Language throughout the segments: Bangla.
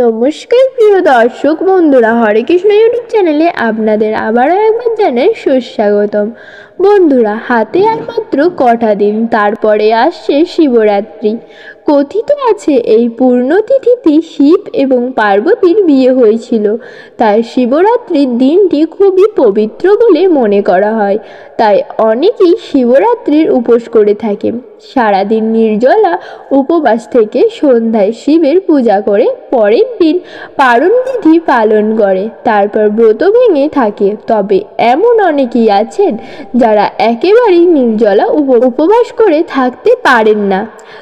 নমস্কার প্রিয় দর্শক বন্ধুরা, হরে কৃষ্ণ ইউটিউব চ্যানেলে আপনাদের আবারও একবার জানাই সুস্বাগতম। বন্ধুরা, হাতে আর মাত্র কটা দিন, তারপরে আসছে শিবরাত্রি। কথিত আছে এই পূর্ণতিথিতে শিব এবং পার্বতীর বিয়ে হয়েছিল, তাই শিবরাত্রির দিনটি খুবই পবিত্র বলে মনে করা হয়। তাই অনেকেই শিবরাত্রির উপোস করে থাকে। সারাদিন নির্জলা উপবাস থেকে সন্ধ্যায় শিবের পূজা করে পরের দিন পারণ বিধি পালন করে, তারপর ব্রত ভেঙে থাকে। তবে এমন অনেকেই আছেন যারা একেবারেই নির্জলা উপবাস করে থাকতে পারেন না।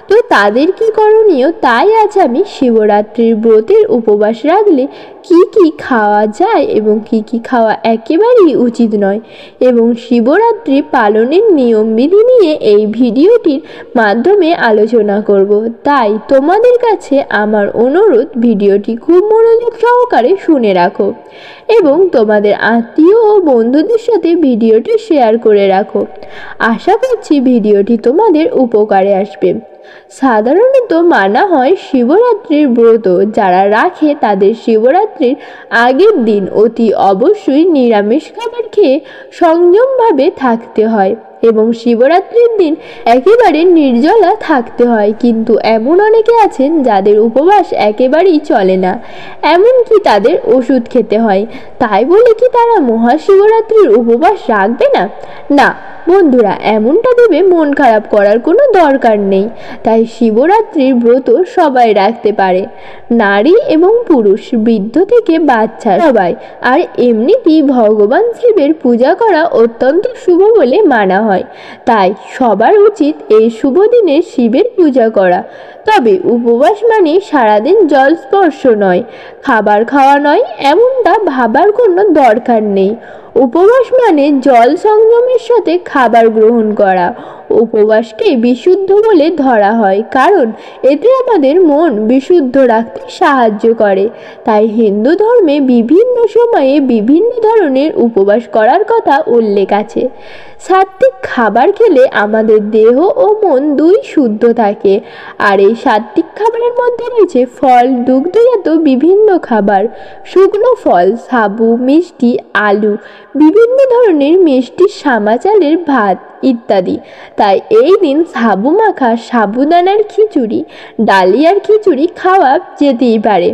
তো তাদের কি করণীয়, তাই আজ আমি শিবরাত্রির ব্রতের উপবাস রাখলে কি কি খাওয়া যায় এবং কি কি খাওয়া একেবারেই উচিত নয় এবং শিবরাত্রি পালনের নিয়মবিধি নিয়ে এই ভিডিওটির মাধ্যমে আলোচনা করব। তাই তোমাদের কাছে আমার অনুরোধ, ভিডিওটি খুব মনোযোগ সহকারে শুনে রাখো এবং তোমাদের আত্মীয় ও বন্ধুদের সাথে ভিডিওটি শেয়ার করে রাখো। আশা করছি ভিডিওটি তোমাদের উপকারে আসবে। সাধারণত মানা হয় শিবরাত্রির ব্রত যারা রাখে তাদের শিবরাত্রির আগের দিন অতি অবশ্যই নিরামিষ খাবার খেয়ে সংযমভাবে থাকতে হয় এবং শিবরাত্রির দিন একেবারে নির্জলা থাকতে হয়। কিন্তু এমন অনেকে আছেন যাদের উপবাস একেবারেই চলে না, এমনকি তাদের ওষুধ খেতে হয়। তাই বলে কি তারা মহাশিবরাত্রির উপবাস রাখবে না? না বন্ধুরা, এমনটা ভেবে মন খারাপ করার কোনো দরকার নেই। তাই শিবরাত্রির ব্রত সবাই রাখতে পারে, নারী এবং পুরুষ, বৃদ্ধ থেকে বাচ্চা সবাই। আর এমনিতেই ভগবান শিবের পূজা করা অত্যন্ত শুভ বলে মানা হয়, তাই সবার উচিত এই শুভ দিনে শিবের পূজা করা। তবে উপবাস মানে সারাদিন জল স্পর্শ নয়, খাবার খাওয়া নয়, এমনটা ভাবার কোনো দরকার নেই। উপবাস মানে জল সংযমের সাথে খাবার গ্রহণ করা। উপবাসকে বিশুদ্ধ বলে ধরা হয় কারণ এতে আমাদের মন বিশুদ্ধ রাখতে সাহায্য করে। তাই হিন্দু ধর্মে বিভিন্ন সময়ে বিভিন্ন ধরনের উপবাস করার কথা উল্লেখ আছে। সাত্ত্বিক খাবার খেলে আমাদের দেহ ও মন দুই শুদ্ধ থাকে। আর এই সাত্ত্বিক খাবারের মধ্যে রয়েছে ফল, দুগ্ধজাত বিভিন্ন খাবার, শুকনো ফল, সাবু, মিষ্টি, আলু, বিভিন্ন ধরনের মিষ্টি, সামা চালের ভাত ইত্যাদি। তাই এই দিন সাবু মাখা, সাবুদানার খিচুড়ি, ডালিয়ার খিচুড়ি খাওয়া যেতেই পারে।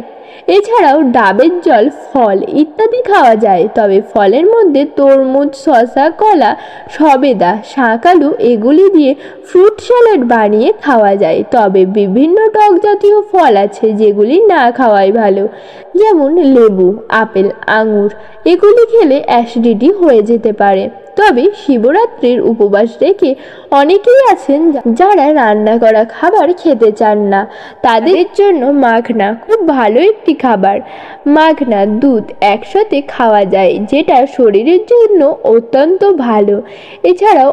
এছাড়াও ডাবের জল, ফল ইত্যাদি খাওয়া যায়। তবে ফলের মধ্যে তরমুজ, শসা, কলা, সবেদা, শাকালু এগুলি দিয়ে ফ্রুট স্যালাড বানিয়ে খাওয়া যায়। তবে বিভিন্ন টক জাতীয় ফল আছে যেগুলি না খাওয়াই ভালো, যেমন লেবু, আপেল, আঙুর এগুলি খেলে অ্যাসিডিটি হয়ে যেতে পারে। তবে শিবরাত্রির উপবাস রেখে অনেকেই আছেন যারা রান্না করা খাবার খেতে চান না, তাদের জন্য মাখনা খুব ভালো একটি খাবার। মাখনা দুধ একসাথে খাওয়া যায়, যেটা শরীরের জন্য অত্যন্ত ভালো। এছাড়াও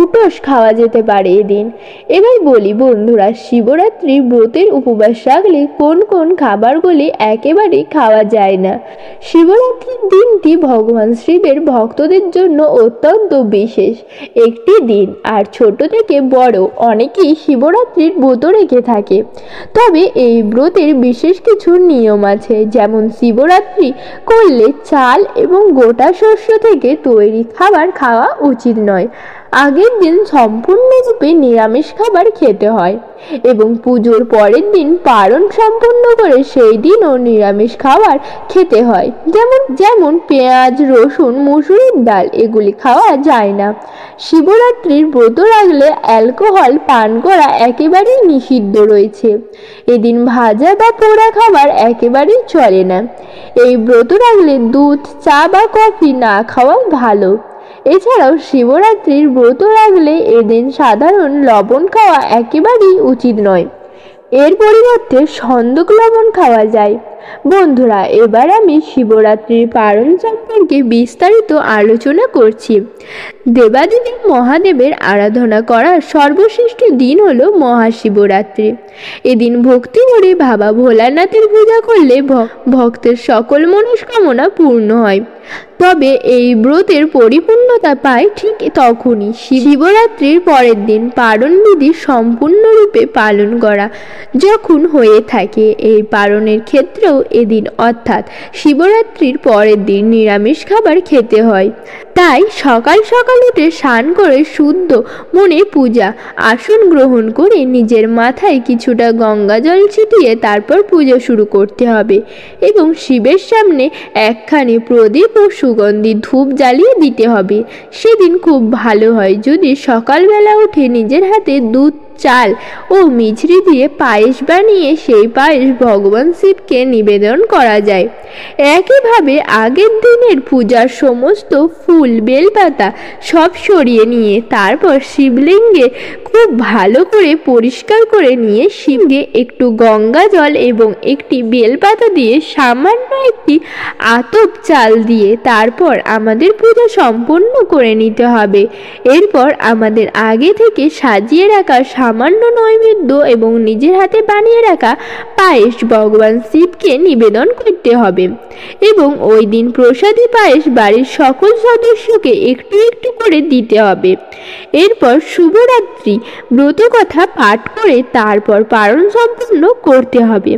উটোস খাওয়া যেতে পারে এদিন। এবার বলি বন্ধুরা, শিবরাত্রির ব্রতের উপবাস রাখলে কোন কোন খাবারগুলি একেবারেই খাওয়া যায় না। শিবরাত্রির দিনটি ভগবান শিবের ভক্তদের জন্য অত্যন্ত বিশেষ একটি দিন, আর ছোট থেকে বড় অনেকেই শিবরাত্রির ব্রত রেখে থাকে। তবে এই ব্রতের বিশেষ কিছু নিয়ম আছে, যেমন শিবরাত্রি করলে চাল এবং গোটা শস্য থেকে তৈরি খাবার খাওয়া উচিত নয়। আগের দিন সম্পূর্ণরূপে নিরামিষ খাবার খেতে হয় এবং পুজোর পরের দিন পারণ সম্পন্ন করে সেই দিনও নিরামিষ খাবার খেতে হয়। যেমন পেঁয়াজ, রসুন, মুসুরির ডাল এগুলি খাওয়া যায় না। শিবরাত্রির ব্রত রাখলে অ্যালকোহল পান করা একেবারেই নিষিদ্ধ রয়েছে। এদিন ভাজা বা পোড়া খাবার একেবারেই চলে না। এই ব্রত রাখলে দুধ, চা বা কফি না খাওয়া ভালো। এছাড়াও শিবরাত্রির ব্রত রাখলে এদিন সাধারণ লবণ খাওয়া একেবারেই উচিত নয়, এর পরিবর্তে সন্দক লবণ খাওয়া যায়। বন্ধুরা, এবার আমি শিবরাত্রির পালন সম্পর্কে বিস্তারিত আলোচনা করছি। দেবাদিদেব মহাদেবের আরাধনা করার সর্বশ্রেষ্ঠ দিন হলো মহাশিবরাত্রি। এদিন ভক্তি করে বাবা ভোলানাথের পূজা করলে ভক্তের সকল মনস্কামনা পূর্ণ হয়। তবে এই ব্রতের পরিপূর্ণতা পায় ঠিক তখনই শিবরাত্রির পরের দিন পারণ বিধি সম্পূর্ণরূপে পালন করা যখন হয়ে থাকে। এই পারণের ক্ষেত্রেও এদিন অর্থাৎ শিবরাত্রির পরের দিন নিরামিষ খাবার খেতে হয়। তাই সকাল সকাল উঠে স্নান করে শুদ্ধ মনে পূজা আসন গ্রহণ করে নিজের মাথায় কিছুটা গঙ্গা জল ছিটিয়ে তারপর পুজো শুরু করতে হবে এবং শিবের সামনে একখানি প্রদীপ ও সুগন্ধি ধূপ জ্বালিয়ে দিতে হবে। সেদিন খুব ভালো হয় যদি সকালবেলা উঠে নিজের হাতে দুধ, চাল ও মিছরি দিয়ে পায়েস বানিয়ে সেই পায়েস ভগবান শিবকে নিবেদন করা যায়। একইভাবে আগের দিনের পূজার সমস্ত ফুল, বেলপাতা সব সরিয়ে নিয়ে তারপর শিবলিঙ্গে খুব ভালো করে পরিষ্কার করে নিয়ে শিবকে একটু গঙ্গা জল এবং একটি বেলপাতা দিয়ে সামান্য একটি আতপ চাল দিয়ে তারপর আমাদের পূজা সম্পন্ন করে নিতে হবে। এরপর আমাদের আগে থেকে সাজিয়ে রাখা সামান্য নৈবেদ্য এবং নিজের হাতে বানিয়ে রাখা পায়েস ভগবান শিবকে নিবেদন করতে হবে এবং ওই দিন প্রসাদী পায়েস বাড়ির সকল সদস্যকে একটু একটু করে দিতে হবে। এরপর শুভরাত্রি ব্রতকথা পাঠ করে তারপর পারণ সম্পন্ন করতে হবে।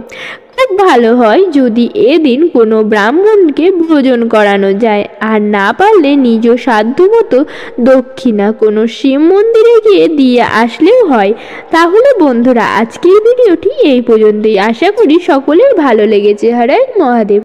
খুব ভালো হয় যদি এদিন কোনো ব্রাহ্মণকে ভোজন করানো যায়, আর না পারলে নিজ সাধ্যমতো দক্ষিণা কোনো শিব মন্দিরে গিয়ে দিয়ে আসলেও হয়। তাহলে বন্ধুরা, আজকের ভিডিওটি এই পর্যন্তই। আশা করি সকলের ভালো লেগেছে। হর হর মহাদেব।